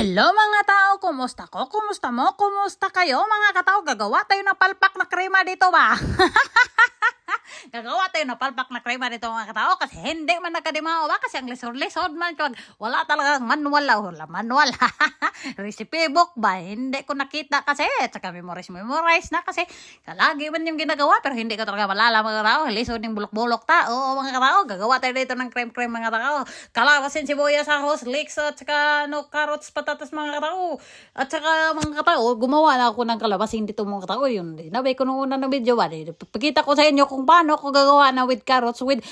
Hello mga tao, kumusta ko? Kumusta mo? Kumusta kayo mga katao? Gagawa tayo ng palpak na krema dito ba? Gagawa tayo ng palpak na krema dito mga katao kasi hindi man nakadimawa ba? Kasi ang lisod-lisod man kag wala talagang manual wala manual. Recipe book ba? Hindi ko nakita kasi tsaka memorize na kasi lagi man yung ginagawa pero hindi ko talaga malala mga katao. Lisod ng bulok-bulok ta. Oo mga katao, gagawa tayo dito ng krem-krem mga katao. Kalabasin sibuyas, ahos, leeks at tsaka carrots, patatas mga katao. At saka mga katao, gumawa na ako ng kalabasin dito mga katao. Yun, nabay ko nung una ng video ba? Pakita ko sa inyo kung paano ko gagawa na with carrots, with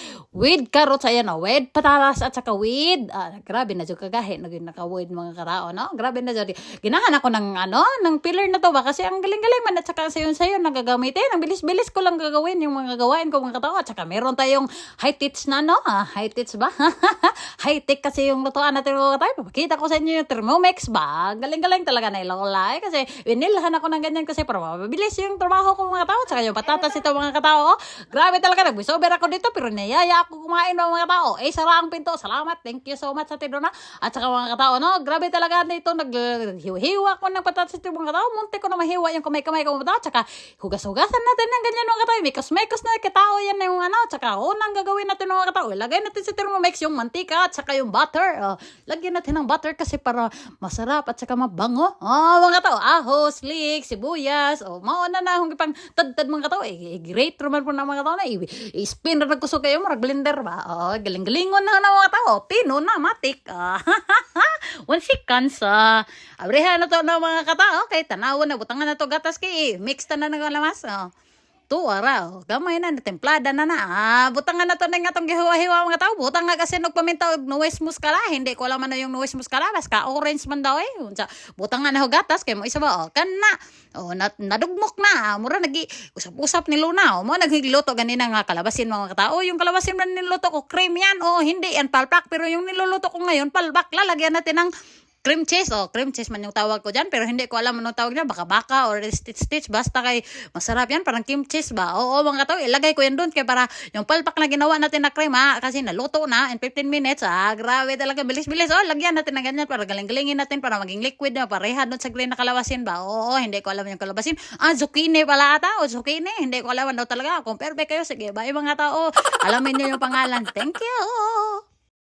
carrots, ayan o, with patatas at saka with, grabe na dyan kagahe, naka-with mga katao, no? Grabe na dyan. Ginahan ako ng pillar na to ba? Kasi ang galing-galing man at saka sayon-sayon nagagamitin. Ang bilis-bilis ko lang gagawin yung mga gawain ko mga katao. At saka meron tayong high tits na, no? High tits ba? High-tech kasi yung lutuan natin mga katao. Pakita ko sa inyo yung Thermomix ba? Galing-galing talaga na ilalay. Kasi winilahan ako ng ganyan kasi para mabilis yung trabaho ko mga katao. At saka yung patatas ito mga katao. Grabe talaga, nag-bisober ako dito pero niyaya ako kumain ng mga tao. Sara ang pinto. Salamat. Thank you so much sa tidona. At saka mga katao, no? Grabe talaga dito, naghiwa ko ng patatas ito mga katao. Munti ko na mahiwa yung kamay-kamay ko mga katao. At saka hugas-hugasan natin ng ganyan mga katao. Mekos-mekos na katao yan yung At saka unang gagawin natin mga katao. Ilagay natin sa Thermomix yung mantika at saka yung butter. Lagyan natin ng butter kasi para masarap at saka mabango. Mga katao, ahos, leeks, sibuyas. Mauna na kung ipang tad-tad mga katao. Great naman po ng mga katao na i-spin na nagkusog kayo, marag blender ba? Galing-galingon na mga tao. Pino na, matik. 1 seconds. Abrihan na to ng mga katao. Okay, tanawan na, butangan na to gatas kay mix na nagalamas. Tuwara, gamay na, templada na. Butangan na to na nga itong gihiwa-hiwa mga tao. Butang nga kasi nagpaminta nuwes muskala. Hindi ko alam na yung nuwes muskala. Baska orange man daw Butangan na gatas kay mo isa ba? Kana. Nadugmok na. Mura usap-usap ni Luna. Mo naghiluto ganina nga kalabasin mga tao. Yung kalabasin man niluto ko, cream yan. Hindi yan palpak. Pero yung niluluto ko ngayon, palbak. Lalagyan natin ng cream cheese, cream cheese man yung tawag ko dyan, pero hindi ko alam anong tawag dyan, baka-baka or stitch, basta kay masarap yan, parang cream cheese ba? Mga tao, ilagay ko yan doon, kaya para yung palpak na ginawa natin na cream, kasi naluto na in 15 minutes, grabe talaga, bilis-bilis, lagyan natin na ganyan, para galing-galingin natin, para maging liquid na, pareha doon sa green na kalabasin ba? Hindi ko alam yung kalabasin, zucchini pala ata, zucchini, hindi ko alam daw talaga, kung perfect kayo, sige, bye mga tao, alamin niyo yung pangalan, thank you!